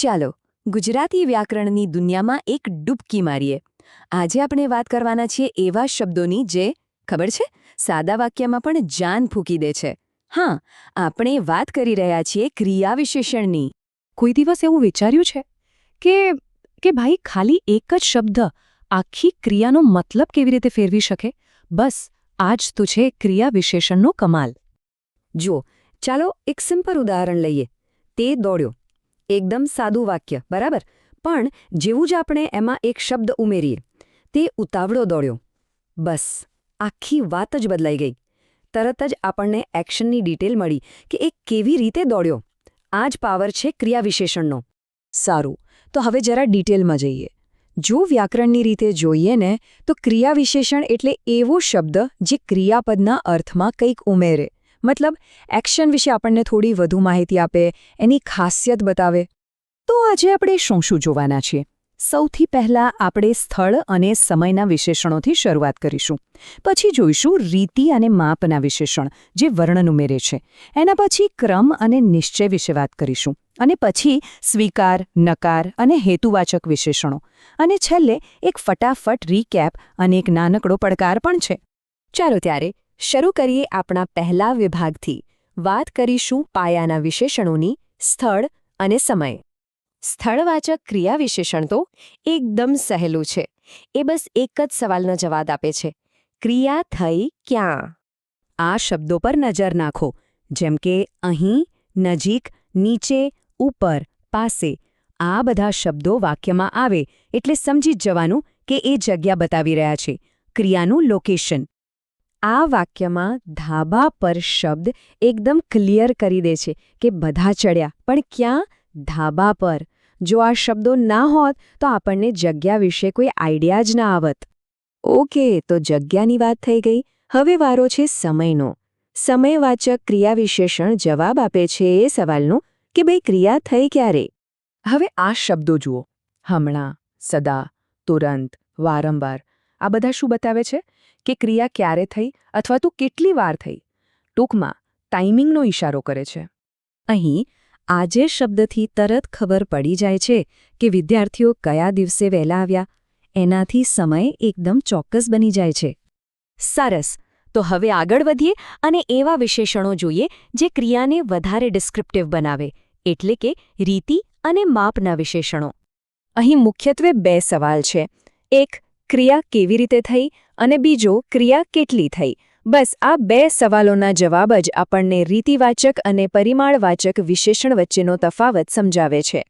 ચાલો ગુજરાતી વ્યાકરણની દુનિયામાં એક ડૂબકી મારીએ. આજે આપણે વાત કરવાના છીએ એવા શબ્દોની જે ખબર છે સાદા વાક્યમાં પણ જાન ફૂંકી દે છે. હા, આપણે વાત કરી રહ્યા છીએ ક્રિયા વિશેષણની. કોઈ દિવસ એવું વિચાર્યું છે કે કે ભાઈ ખાલી એક જ શબ્દ આખી ક્રિયાનો મતલબ કેવી રીતે ફેરવી શકે? બસ આ જ તો છે ક્રિયા વિશેષણનો કમાલ. જુઓ, ચાલો એક સિમ્પલ ઉદાહરણ લઈએ. તે દોડ્યો. એકદમ સાદું વાક્ય, બરાબર? પણ જેવું જ આપણે એમાં એક શબ્દ ઉમેરીએ, તે ઉતાવળો દોડ્યો. બસ આખી વાત જ બદલાઈ ગઈ. તરત જ આપણને એક્શનની ડિટેલ મળી કે એ કેવી રીતે દોડ્યો. આ જ પાવર છે ક્રિયા વિશેષણનો. સારું, તો હવે જરા ડિટેલમાં જઈએ. જો વ્યાકરણની રીતે જોઈએ ને, તો ક્રિયા વિશેષણ એટલે એવો શબ્દ જે ક્રિયાપદના અર્થમાં કંઈક ઉમેરે. મતલબ એક્શન વિશે આપણને થોડી વધુ માહિતી આપે, એની ખાસિયત બતાવે. તો આજે આપણે શું જોવાના છીએ? સૌથી પહેલાં આપણે સ્થળ અને સમયના વિશેષણોથી શરૂઆત કરીશું. પછી જોઈશું રીતિ અને માપના વિશેષણ, જે વર્ણન ઉમેરે છે. એના પછી ક્રમ અને નિશ્ચય વિશે વાત કરીશું. અને પછી સ્વીકાર, નકાર અને હેતુવાચક વિશેષણો. અને છેલ્લે એક ફટાફટ રીકેપ અને એક નાનકડો પડકાર પણ છે. ચાલો ત્યારે શરૂ કરીએ આપણા પહેલા વિભાગથી. વાત કરીશું પાયાના વિશેષણોની, સ્થળ અને સમય. સ્થળવાચક ક્રિયા વિશેષણ તો એકદમ સહેલું છે. એ બસ એક જ સવાલનો જવાબ આપે છે: ક્રિયા થઈ ક્યાં? આ શબ્દો પર નજર નાખો. જેમ કે અહીં, નજીક, નીચે, ઉપર, પાસે. આ બધા શબ્દો વાક્યમાં આવે એટલે સમજી જ જવાનું કે એ જગ્યા બતાવી રહ્યા છે, ક્રિયાનું લોકેશન. આ વાક્યમાં ધાબા પર શબ્દ એકદમ ક્લિયર કરી દે છે કે બધા ચડ્યા, પણ ક્યાં? ધાબા પર. જો આ શબ્દો ના હોત તો આપણને જગ્યા વિશે કોઈ આઈડિયા જ ના આવત. ઓકે, તો જગ્યાની વાત થઈ ગઈ. હવે વારો છે સમયનો. સમયવાચક ક્રિયા વિશેષણ જવાબ આપે છે એ સવાલનો કે ભાઈ ક્રિયા થઈ ક્યારે. હવે આ શબ્દો જુઓ: હમણાં, સદા, તુરંત, વારંવાર. આ બધા શું બતાવે છે? કે ક્રિયા ક્યારે થઈ અથવા તો કેટલી વાર થઈ. ટૂંકમાં ટાઈમિંગનો ઇશારો કરે છે. અહીં આજે શબ્દથી તરત ખબર પડી જાય છે કે વિદ્યાર્થીઓ કયા દિવસે વહેલા આવ્યા. એનાથી સમય એકદમ ચોક્કસ બની જાય છે. સરસ, તો હવે આગળ વધીએ અને એવા વિશેષણો જોઈએ જે ક્રિયાને વધારે ડિસ્ક્રિપ્ટિવ બનાવે, એટલે કે રીતિ અને માપના વિશેષણો. અહીં મુખ્યત્વે બે સવાલ છે. એક, ક્રિયા કેવી રીતે થઈ, અને બીજો, ક્રિયા કેટલી થઈ. બસ આ બે સવાલોના જવાબ જ આપણને રીતિવાચક અને પરિમાણવાચક વિશેષણ વચ્ચેનો તફાવત સમજાવે છે.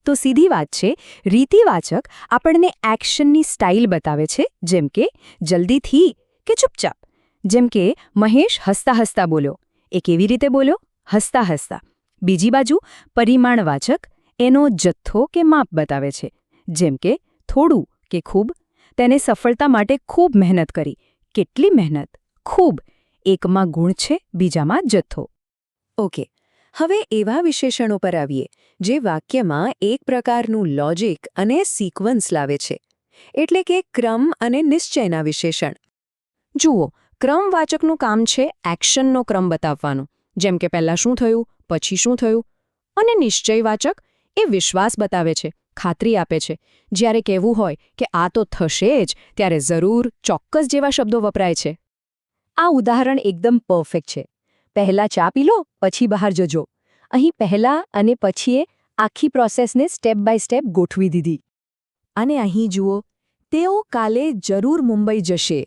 તો સીધી વાત છે, રીતિવાચક આપણને એક્શનની સ્ટાઇલ બતાવે છે, જેમ કે જલ્દીથી કે ચૂપચાપ. જેમ કે મહેશ હસતા હસતા બોલ્યો. એ કેવી રીતે બોલ્યો? હસતા હસતા. બીજી બાજુ પરિમાણવાચક એનો જથ્થો કે માપ બતાવે છે. જેમ કે થોડું કે ખૂબ. તેને સફળતા માટે ખૂબ મહેનત કરી. કેટલી મહેનત? ખૂબ. એકમાં ગુણ છે, બીજામાં જથ્થો. ઓકે, હવે એવા વિશેષણો પર આવીએ જે વાક્યમાં એક પ્રકારનું લોજિક અને સિક્વન્સ લાવે છે, એટલે કે ક્રમ અને નિશ્ચયના વિશેષણ. જુઓ, ક્રમવાચકનું કામ છે એક્શનનો ક્રમ બતાવવાનો, જેમ કે પહેલાં શું થયું, પછી શું થયું. અને નિશ્ચયવાચક એ વિશ્વાસ બતાવે છે, ખાતરી આપે છે. જ્યારે કહેવું હોય કે આ તો થશે જ, ત્યારે જરૂર, ચોક્કસ જેવા શબ્દો વપરાય છે. આ ઉદાહરણ એકદમ પરફેક્ટ છે. પહેલાં ચા પી લો, પછી બહાર જજો. અહીં પહેલાં અને પછીએ આખી પ્રોસેસને સ્ટેપ બાય સ્ટેપ ગોઠવી દીધી. અને અહીં જુઓ, તેઓ કાલે જરૂર મુંબઈ જશે.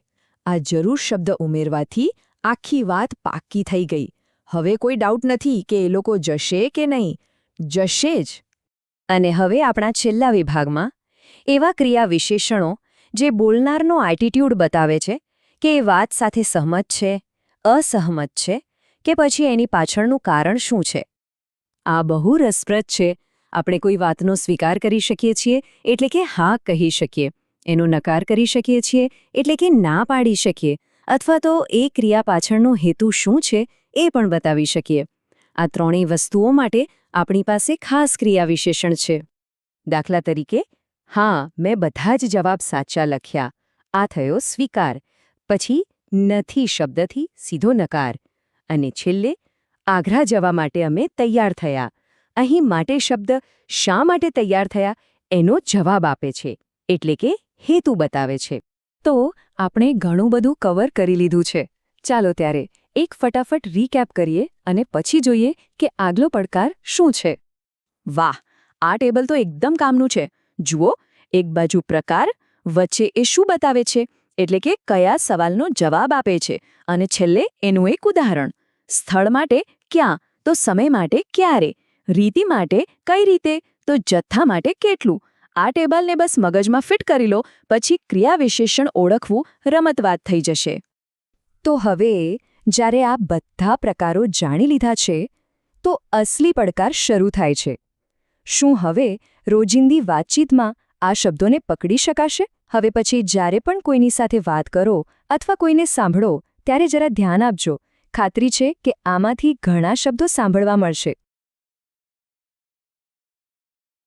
આ જરૂર શબ્દ ઉમેરવાથી આખી વાત પાક્કી થઈ ગઈ. હવે કોઈ ડાઉટ નથી કે એ લોકો જશે કે નહીં. જશે જ. અને હવે આપણા છેલ્લા વિભાગમાં એવા ક્રિયા વિશેષણો જે બોલનારનો એટીટ્યૂડ બતાવે છે કે એ વાત સાથે સહમત છે, અસહમત છે, કે પછી એની પાછળનું કારણ શું છે. આ બહુ રસપ્રદ છે. આપણે કોઈ વાતનો સ્વીકાર કરી શકીએ છીએ એટલે કે હા કહી શકીએ, એનો નકાર કરી શકીએ છીએ એટલે કે ના પાડી શકીએ, અથવા તો એ ક્રિયા પાછળનો હેતુ શું છે એ પણ બતાવી શકીએ. આ ત્રણેય વસ્તુઓ માટે આપણી પાસે ખાસ ક્રિયા વિશેષણ છે. દાખલા તરીકે, હા, મેં બધા જ જવાબ સાચા લખ્યા. આ થયો સ્વીકાર. પછી નથી શબ્દથી સીધો નકાર. અને છેલ્લે, આગ્રા જવા માટે અમે તૈયાર થયા. અહીં માટે શબ્દ શા માટે તૈયાર થયા એનો જવાબ આપે છે, એટલે કે હેતુ બતાવે છે. તો આપણે ઘણું બધું કવર કરી લીધું છે. ચાલો ત્યારે એક ફટાફટ રીકેપ કરીએ અને પછી જોઈએ કે આગલો પડકાર શું છે. વાહ, આ ટેબલ તો એકદમ કામનું છે. જુઓ, એક બાજુ પ્રકાર, વચ્ચે એ શું બતાવે છે એટલે કે કયા સવાલનો જવાબ આપે છે, અને છેલ્લે એનું એક ઉદાહરણ. સ્થળ માટે ક્યાં તો સમય માટે ક્યારે, રીતિ માટે કઈ રીતે તો જથ્થા માટે કેટલું. આ ટેબલને બસ મગજમાં ફિટ કરી લો, પછી ક્રિયા વિશેષણ ઓળખવું રમતવાત થઈ જશે. તો હવે જ્યારે આ બધા પ્રકારો જાણી લીધા છે તો અસલી પડકાર શરૂ થાય છે. શું હવે રોજિંદી વાતચીતમાં આ શબ્દોને પકડી શકાશે? હવે પછી જ્યારે પણ કોઈની સાથે વાત કરો અથવા કોઈને સાંભળો ત્યારે જરા ધ્યાન આપજો. ખાતરી છે કે આમાંથી ઘણા શબ્દો સાંભળવા મળશે.